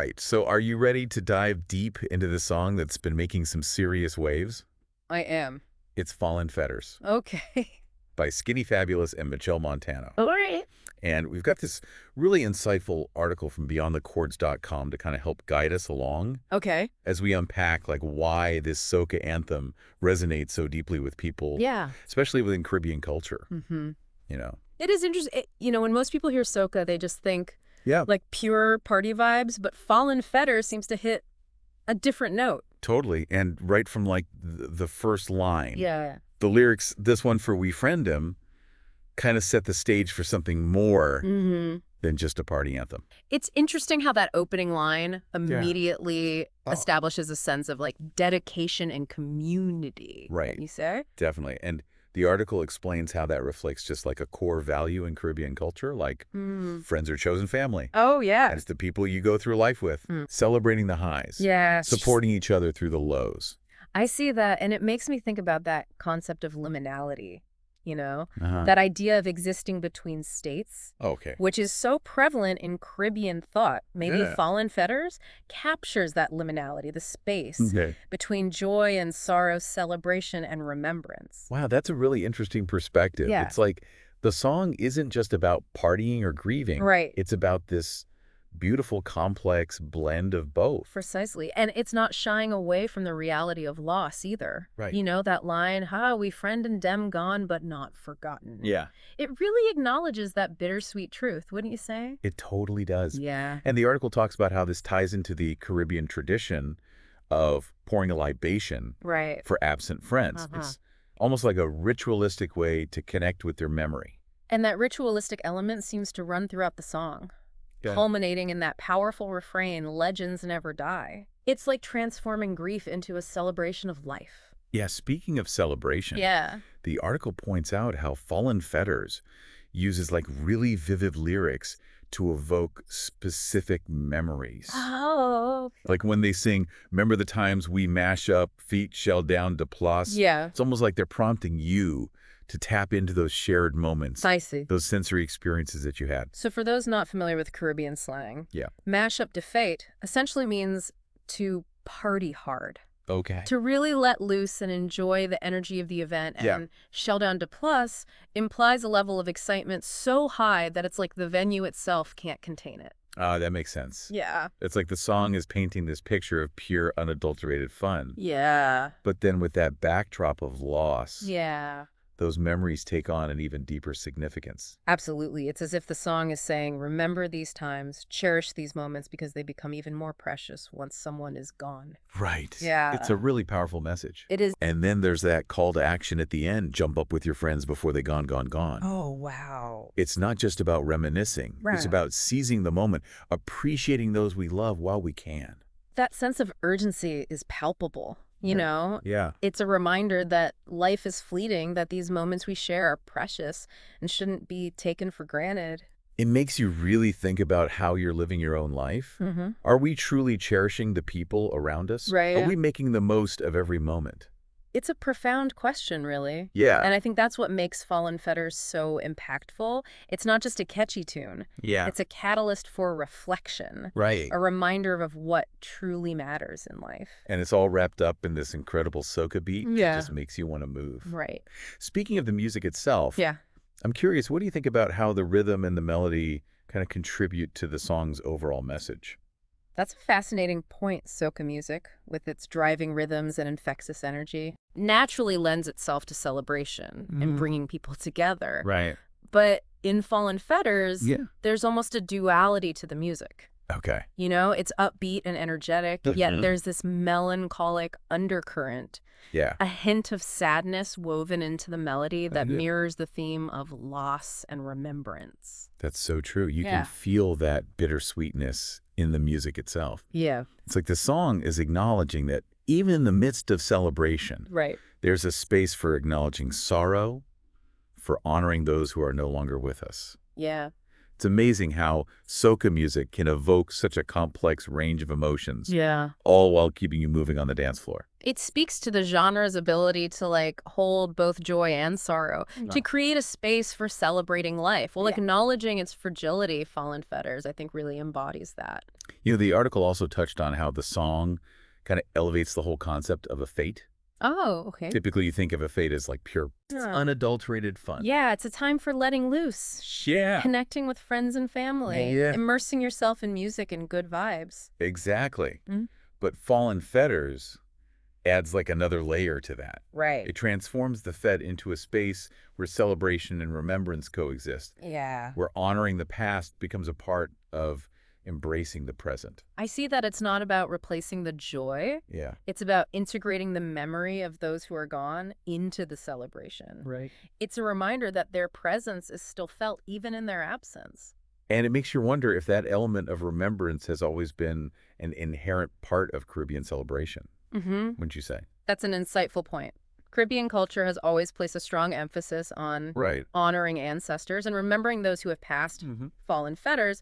right, so are you ready to dive deep into the song that's been making some serious waves? I am. It's Fallen Fetters Okay. by Skinny Fabulous and Machel Montano. All right. And we've got this really insightful article from beyondthechords.com to kind of help guide us along Okay. as we unpack like why this soca anthem resonates so deeply with people, Yeah. especially within Caribbean culture, Mm-hmm. you know. It is interesting. When most people hear soca, they just think Yeah, like pure party vibes, but Fallen Fetters seems to hit a different note. totally. And right from like the first line, Yeah. the lyrics, this one for We Friend Him, kind of set the stage for something more Mm-hmm. than just a party anthem. It's interesting how that opening line immediately Oh. establishes a sense of like dedication and community. Right. You say? Definitely. And the article explains how that reflects just like a core value in Caribbean culture, like friends are chosen family. Oh, yeah. And it's the people you go through life with, celebrating the highs, Yeah. supporting each other through the lows. I see that, and it makes me think about that concept of liminality, Uh-huh. that idea of existing between states, Okay. which is so prevalent in Caribbean thought. Maybe Yeah. Fallen Fetters captures that liminality, the space Okay. between joy and sorrow, celebration and remembrance. Wow, that's a really interesting perspective. Yeah. It's like the song isn't just about partying or grieving. Right. It's about this beautiful, complex blend of both. Precisely. And it's not shying away from the reality of loss either. Right. That line, we friend and dem gone, but not forgotten. Yeah. It really acknowledges that bittersweet truth, wouldn't you say? It totally does. Yeah. And the article talks about how this ties into the Caribbean tradition of pouring a libation Right. for absent friends. It's almost like a ritualistic way to connect with their memory. And that ritualistic element seems to run throughout the song, Yeah. culminating in that powerful refrain, legends never die. It's like transforming grief into a celebration of life. Yeah, speaking of celebration, Yeah. the article points out how Fallen Fetters uses like really vivid lyrics to evoke specific memories. Oh. Like when they sing, remember the times we mash up, feet shell down to plus. Yeah. It's almost like they're prompting you to tap into those shared moments, I see. those sensory experiences that you had. So for those not familiar with Caribbean slang, Yeah. mash up de fate essentially means to party hard. Okay. To really let loose and enjoy the energy of the event. Yeah. And shell down to plus implies a level of excitement so high that it's like the venue itself can't contain it. That makes sense. Yeah. It's like the song is painting this picture of pure, unadulterated fun. Yeah. But then with that backdrop of loss, Yeah. those memories take on an even deeper significance. Absolutely. It's as if the song is saying, remember these times, cherish these moments because they become even more precious once someone is gone. Right. Yeah. It's a really powerful message. It is. And then there's that call to action at the end, jump up with your friends before they gone. Oh, wow. It's not just about reminiscing. It's Right. about seizing the moment, appreciating those we love while we can. That sense of urgency is palpable. Yeah. It's a reminder that life is fleeting, that these moments we share are precious and shouldn't be taken for granted. It makes you really think about how you're living your own life. Mm-hmm. Are we truly cherishing the people around us? Right. Are we making the most of every moment? It's a profound question, really. Yeah. And I think that's what makes Fallen Fetters so impactful. It's not just a catchy tune. Yeah. It's a catalyst for reflection, Right. a reminder of what truly matters in life. And it's all wrapped up in this incredible soca beat. Yeah. It just makes you want to move. Right. Speaking of the music itself, Yeah. I'm curious, what do you think about how the rhythm and the melody kind of contribute to the song's overall message? That's a fascinating point. Soca music, with its driving rhythms and infectious energy, naturally lends itself to celebration and bringing people together. Right. But in Fallen Fetters, Yeah. there's almost a duality to the music. Okay. It's upbeat and energetic, yet there's this melancholic undercurrent, Yeah. a hint of sadness woven into the melody that Yeah. mirrors the theme of loss and remembrance. That's so true. You Yeah. can feel that bittersweetness in the music itself. Yeah. It's like the song is acknowledging that even in the midst of celebration, Right. there's a space for acknowledging sorrow, for honoring those who are no longer with us. Yeah. It's amazing how soca music can evoke such a complex range of emotions, Yeah. all while keeping you moving on the dance floor. It speaks to the genre's ability to hold both joy and sorrow, to create a space for celebrating life while acknowledging its fragility. Fallen Fetters, I think, really embodies that. The article also touched on how the song kind of elevates the whole concept of a fete. Oh, okay. Typically, you think of a fete as like pure, unadulterated fun. Yeah, it's a time for letting loose, Yeah. connecting with friends and family, Yeah. immersing yourself in music and good vibes. Exactly. Mm. But Fallen Fetters adds like another layer to that. Right. It transforms the Fed into a space where celebration and remembrance coexist, Yeah. where honoring the past becomes a part of embracing the present. I see that it's not about replacing the joy. Yeah. It's about integrating the memory of those who are gone into the celebration. Right. It's a reminder that their presence is still felt even in their absence. And it makes you wonder if that element of remembrance has always been an inherent part of Caribbean celebration, wouldn't you say? That's an insightful point. Caribbean culture has always placed a strong emphasis on Right. honoring ancestors and remembering those who have passed. Fallen Fetters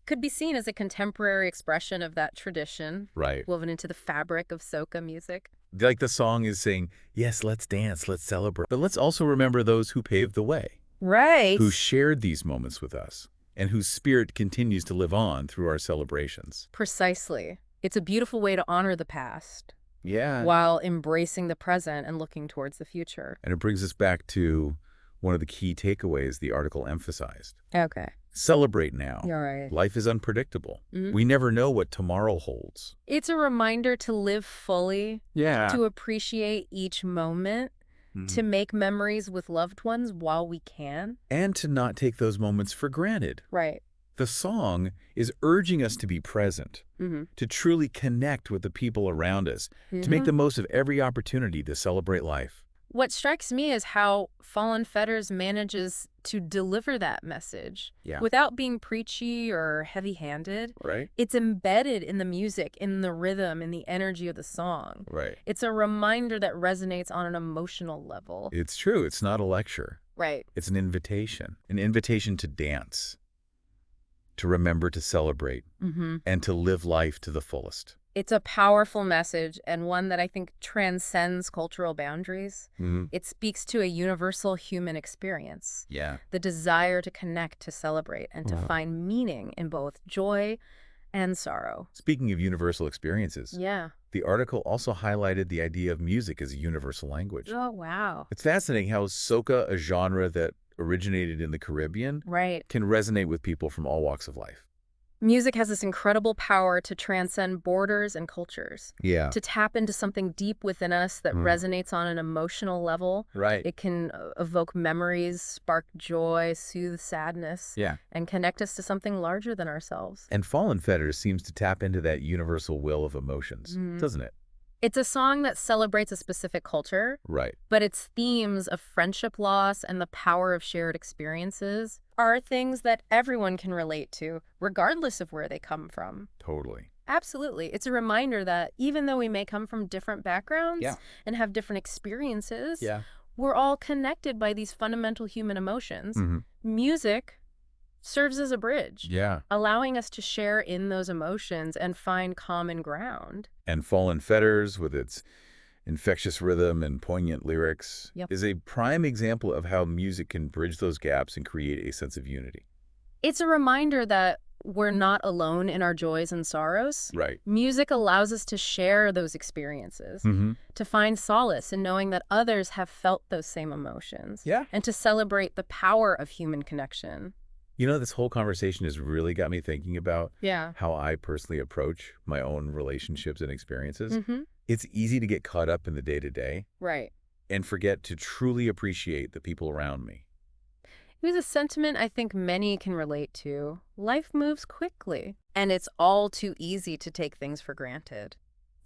could be seen as a contemporary expression of that tradition, Right. woven into the fabric of soca music. Like the song is saying, yes, let's dance, let's celebrate. But let's also remember those who paved the way, Right. who shared these moments with us, and whose spirit continues to live on through our celebrations. Precisely. It's a beautiful way to honor the past Yeah. while embracing the present and looking towards the future. And it brings us back to one of the key takeaways the article emphasized. Okay. Celebrate now. You're right. Life is unpredictable. We never know what tomorrow holds. It's a reminder to live fully, Yeah. to appreciate each moment, to make memories with loved ones while we can. And to not take those moments for granted. Right. The song is urging us to be present, to truly connect with the people around us, to make the most of every opportunity to celebrate life. What strikes me is how Fallen Fetters manages to deliver that message without being preachy or heavy-handed. Right. It's embedded in the music, in the rhythm, in the energy of the song. Right. It's a reminder that resonates on an emotional level. It's true. It's not a lecture. Right. It's an invitation to dance, to remember to celebrate, and to live life to the fullest. It's a powerful message and one that I think transcends cultural boundaries. It speaks to a universal human experience. Yeah. The desire to connect, to celebrate, and to find meaning in both joy and sorrow. Speaking of universal experiences, Yeah. the article also highlighted the idea of music as a universal language. Oh, wow. It's fascinating how soca, a genre that originated in the Caribbean, Right. can resonate with people from all walks of life. Music has this incredible power to transcend borders and cultures, Yeah. to tap into something deep within us that resonates on an emotional level. Right. It can evoke memories, spark joy, soothe sadness, Yeah. and connect us to something larger than ourselves. And Fallen Fetters seems to tap into that universal will of emotions, doesn't it? It's a song that celebrates a specific culture, Right. but its themes of friendship loss and the power of shared experiences are things that everyone can relate to, regardless of where they come from. Totally. Absolutely. It's a reminder that even though we may come from different backgrounds and have different experiences, we're all connected by these fundamental human emotions. Music serves as a bridge, allowing us to share in those emotions and find common ground. And Fallen Fetters, with its infectious rhythm and poignant lyrics, is a prime example of how music can bridge those gaps and create a sense of unity. It's a reminder that we're not alone in our joys and sorrows. Right. Music allows us to share those experiences, to find solace in knowing that others have felt those same emotions, and to celebrate the power of human connection. This whole conversation has really got me thinking about Yeah. how I personally approach my own relationships and experiences. It's easy to get caught up in the day-to-day Right. and forget to truly appreciate the people around me. It was a sentiment I think many can relate to. Life moves quickly, and it's all too easy to take things for granted.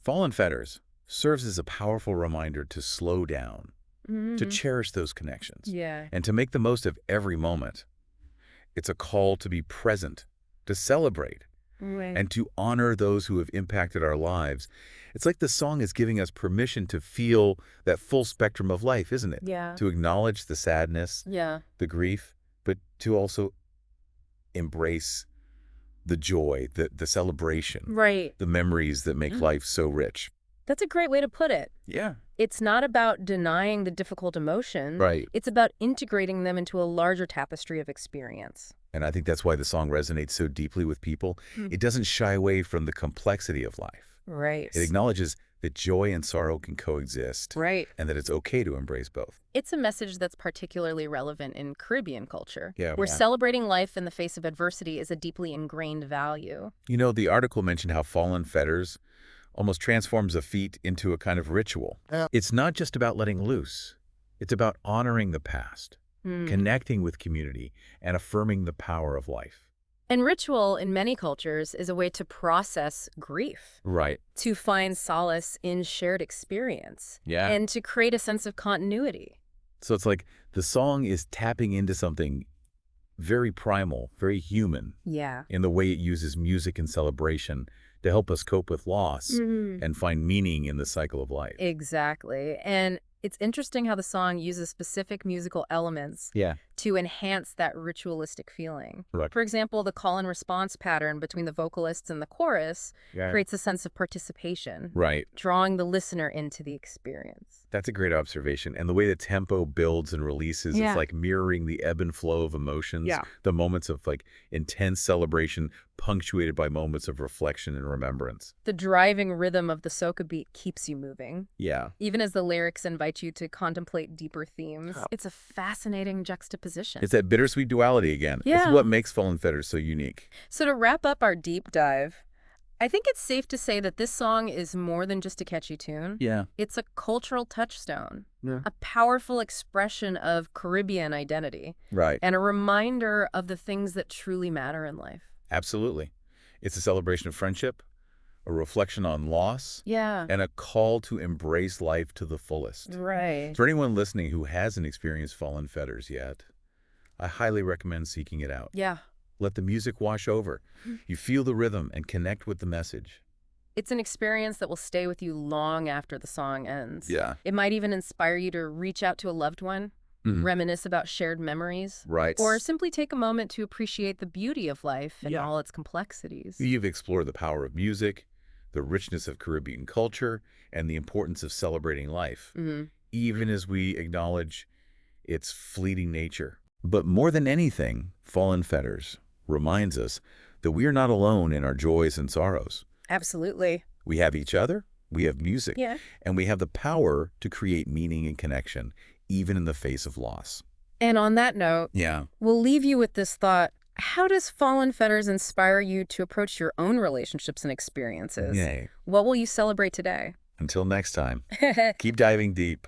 Fallen Fetters serves as a powerful reminder to slow down, to cherish those connections, and to make the most of every moment. It's a call to be present, to celebrate, and to honor those who have impacted our lives. It's like the song is giving us permission to feel that full spectrum of life, isn't it? Yeah. To acknowledge the sadness, the grief, but to also embrace the joy, the celebration, Right. the memories that make life so rich. That's a great way to put it. Yeah. It's not about denying the difficult emotions. Right. It's about integrating them into a larger tapestry of experience. And I think that's why the song resonates so deeply with people. It doesn't shy away from the complexity of life. Right. It acknowledges that joy and sorrow can coexist. Right. And that it's okay to embrace both. It's a message that's particularly relevant in Caribbean culture, Yeah, where celebrating life in the face of adversity is a deeply ingrained value. You know, the article mentioned how Fallen Fetters almost transforms a feat into a kind of ritual. It's not just about letting loose. It's about honoring the past, connecting with community, and affirming the power of life. And ritual, in many cultures, is a way to process grief. Right. To find solace in shared experience. Yeah. And to create a sense of continuity. So it's like the song is tapping into something very primal, very human. Yeah. In the way it uses music and celebration to help us cope with loss and find meaning in the cycle of life. Exactly. And it's interesting how the song uses specific musical elements to enhance that ritualistic feeling. Right. For example, the call and response pattern between the vocalists and the chorus creates a sense of participation, drawing the listener into the experience. That's a great observation. And the way the tempo builds and releases, it's like mirroring the ebb and flow of emotions, the moments of like intense celebration punctuated by moments of reflection and remembrance. The driving rhythm of the soca beat keeps you moving. Yeah. Even as the lyrics invite you to contemplate deeper themes. It's a fascinating juxtaposition. It's that bittersweet duality again. Yeah. It's what makes Fallen Fetters so unique. So to wrap up our deep dive, I think it's safe to say that this song is more than just a catchy tune. Yeah. It's a cultural touchstone, a powerful expression of Caribbean identity, and a reminder of the things that truly matter in life. Absolutely. It's a celebration of friendship, a reflection on loss, and a call to embrace life to the fullest. Right. For anyone listening who hasn't experienced Fallen Fetters yet, I highly recommend seeking it out. Yeah. Let the music wash over. You feel the rhythm and connect with the message. It's an experience that will stay with you long after the song ends. Yeah. It might even inspire you to reach out to a loved one, reminisce about shared memories, or simply take a moment to appreciate the beauty of life and all its complexities. You've explored the power of music, the richness of Caribbean culture, and the importance of celebrating life, even as we acknowledge its fleeting nature. But more than anything, Fallen Fetters reminds us that we are not alone in our joys and sorrows. Absolutely. We have each other, we have music, and we have the power to create meaning and connection, even in the face of loss. And on that note, we'll leave you with this thought. How does Fallen Fetters inspire you to approach your own relationships and experiences? What will you celebrate today? Until next time, keep diving deep.